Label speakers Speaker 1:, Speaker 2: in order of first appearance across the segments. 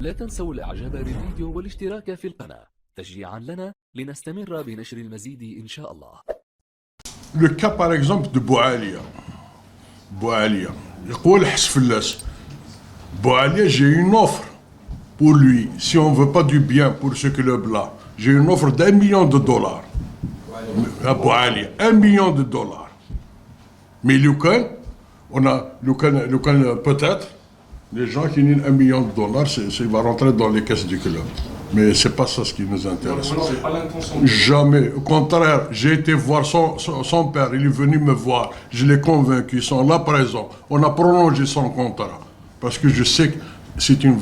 Speaker 1: لا تنسوا الاعجاب بالفيديو والاشتراك في القناة تشجيعا لنا لنستمر بنشر المزيد إن شاء الله.
Speaker 2: Le cas par exemple de Boualia. Boualia. يقول حسفلاس. Boualia, j'ai une offre pour lui. Si on ne veut pas du bien pour ce club-là, j'ai une offre d'1 million de dollars. À Boualia, 1 million de dollars. Mais Lucan, on a Lucan peut-être, les gens qui donnent 1 million de dollars, il va rentrer dans les caisses du club. Mais ce n'est pas ça ce qui nous intéresse. Jamais. Au contraire, j'ai été voir son père, il est venu me voir. Je l'ai convaincu, ils sont là présents. On a prolongé son contrat. Parce que je sais que c'est une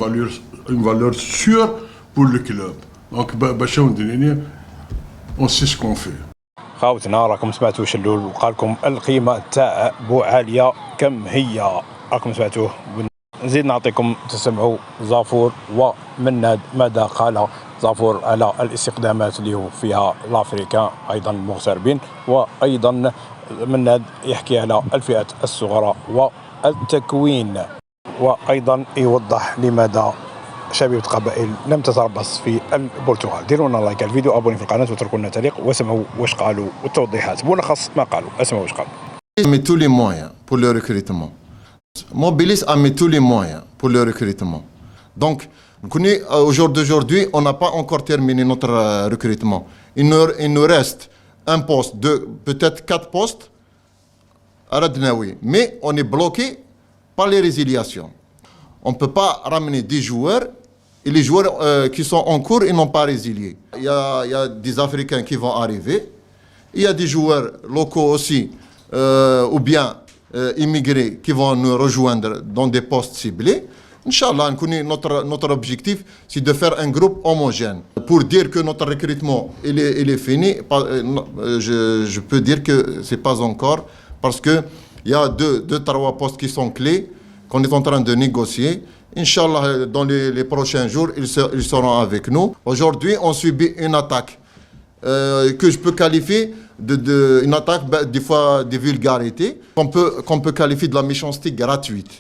Speaker 2: valeur sûre pour le club. Donc, on sait ce qu'on fait.
Speaker 3: خاوتنا راكم سمعتوا شلول وقال لكم القيمة تاع بوعالية كم هي، راكم سمعتوه. نزيد نعطيكم تسمعوا زافور ومناد ماذا قال زافور على الاستخدامات اللي هو فيها الافريكان ايضا المغتربين، وايضا مناد يحكي على الفئات الصغرى والتكوين، وايضا يوضح لماذا شبيبة قبائل لم تتربص في البرتغال. ديروا لنا لايك على الفيديو، ابوني في القناه وتركوا لنا تعليق واسمعوا واش قالوا والتوضيحات بملخص ما قالوا. اسمعوا واش قالوا.
Speaker 4: met tous les moyens pour le recrutement. Mobilis a mis tous les moyens pour le recrutement. Donc, au jour d'aujourd'hui, on n'a pas encore terminé notre recrutement. Il nous reste un poste, peut-être 4 postes à Radnaoui. Mais on est bloqué par les résiliations. On ne peut pas ramener des joueurs et les joueurs qui sont en cours, ils n'ont pas résilié. Il y a des Africains qui vont arriver. Il y a des joueurs locaux aussi, ou bien immigrés qui vont nous rejoindre dans des postes ciblés. Inch'Allah, notre objectif, c'est de faire un groupe homogène. Pour dire que notre recrutement il est fini, je peux dire que ce n'est pas encore, parce qu'il y a 2-3 postes qui sont clés, qu'on est en train de négocier. Inch'Allah, dans les prochains jours, ils seront avec nous. Aujourd'hui, on subit une attaque que je peux qualifier une attaque, des fois des vulgarités, qu'on peut qualifier de la méchanceté gratuite.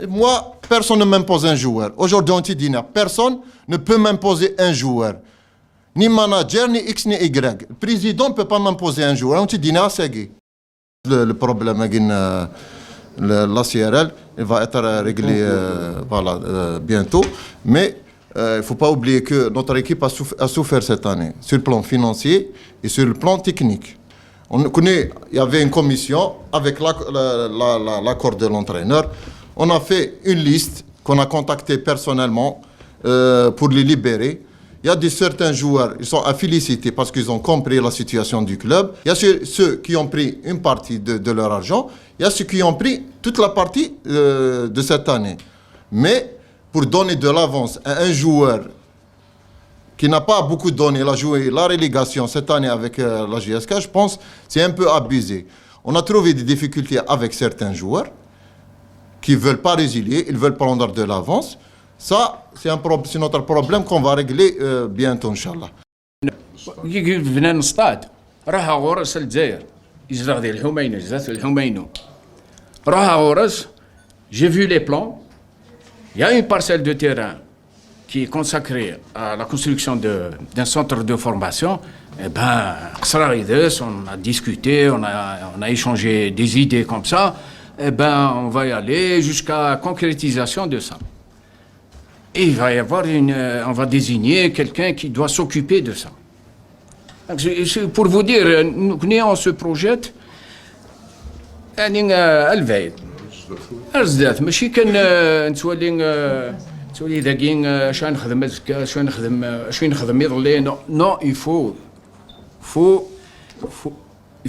Speaker 4: Et moi, personne ne m'impose un joueur. Aujourd'hui, on dit personne ne peut m'imposer un joueur. Ni manager, ni X, ni Y. Le président ne peut pas m'imposer un joueur. On dit c'est le problème avec la CRL, il va être réglé bientôt. Mais il ne faut pas oublier que notre équipe a souffert cette année, sur le plan financier et sur le plan technique. On connaît, il y avait une commission avec l'accord de l'entraîneur. On a fait une liste qu'on a contacté personnellement pour les libérer. Il y a certains joueurs, ils sont à féliciter parce qu'ils ont compris la situation du club. Il y a ceux qui ont pris une partie de leur argent. Il y a ceux qui ont pris toute la partie de cette année. Mais pour donner de l'avance à un joueur qui n'a pas beaucoup donné, il a joué la relégation cette année avec la JSK, je pense que c'est un peu abusé. On a trouvé des difficultés avec certains joueurs qui ne veulent pas résilier, ils veulent prendre de l'avance. Ça, c'est notre problème qu'on va régler bientôt, Inch'Allah.
Speaker 5: فينا نصطاد راها غرس الجزائر يجرى ديال الحمينه جزات الحمينه راها غرس. J'ai vu les plans. Il y a une parcelle de terrain qui est consacrée à la construction d'un centre de formation. Eh ben, on a discuté, on a échangé des idées comme ça. Eh ben, on va y aller jusqu'à la concrétisation de ça. Et il va y avoir on va désigner quelqu'un qui doit s'occuper de ça. Donc, pour vous dire, nous, on se projette. الفايد ازداد ماشي كان تولي ذاكين شنو نخدم هكا شنو نخدم يضلي نو il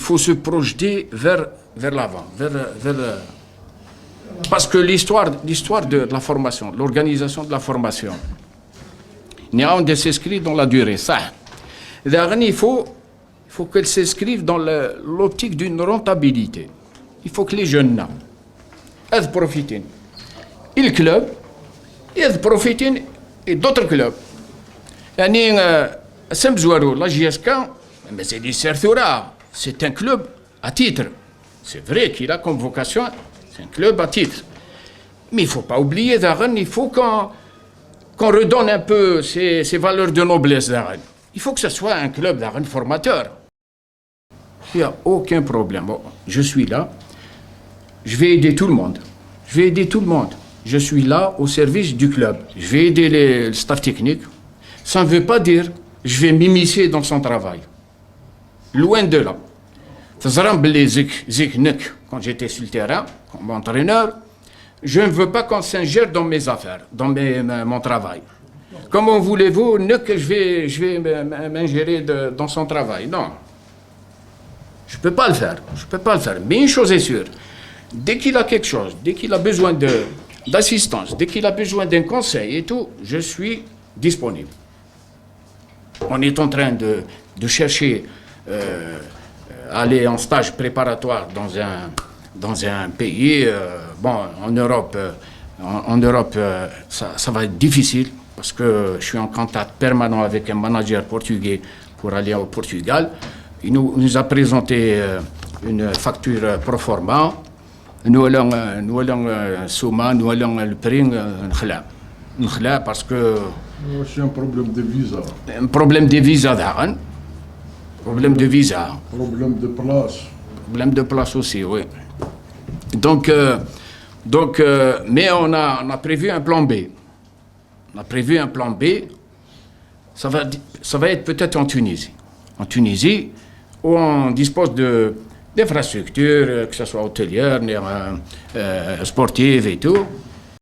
Speaker 5: faut se projeter vers l'avant, vers parce que l'histoire de la formation, l'organisation de la formation, on s'inscrit dans la durée, ça. Il faut qu'elle s'inscrive dans l'optique d'une rentabilité. Il faut que les jeunes profitent. Et le club, ils profitent et d'autres clubs. La JSK, mais c'est du Certura, c'est un club à titre. C'est vrai qu'il a comme vocation, c'est un club à titre. Mais il ne faut pas oublier, il faut qu'on redonne un peu ces valeurs de noblesse d'Aran. Il faut que ce soit un club d'Aran formateur. Il n'y a aucun problème. Bon, je suis là. Je vais aider tout le monde. Je vais aider tout le monde. Je suis là au service du club. Je vais aider le staff technique. Ça ne veut pas dire que je vais m'immiscer dans son travail. Loin de là. Quand j'étais sur le terrain, comme entraîneur, je ne veux pas qu'on s'ingère dans mes affaires, dans mon travail. Comment voulez-vous que je vais m'ingérer dans son travail? Non. Je ne peux pas le faire. Je peux pas le faire. Mais une chose est sûre. Dès qu'il a quelque chose, dès qu'il a besoin d'assistance, dès qu'il a besoin d'un conseil et tout, je suis disponible. On est en train de chercher aller en stage préparatoire dans un pays. Bon, en Europe, ça va être difficile parce que je suis en contact permanent avec un manager portugais pour aller au Portugal. Il nous a présenté une facture pro forma. Nous allons Souma, nous allons le prendre parce que
Speaker 2: C'est un problème de visa,
Speaker 5: un problème de visa d'Aran. Problème de visa.
Speaker 2: problème de place.
Speaker 5: Problème de place aussi, oui. Donc, mais on a prévu un plan B. On a prévu un plan B. Ça va être peut-être en Tunisie. En Tunisie, où on dispose d'infrastructures, que ce soit hôtelières, sportives et tout.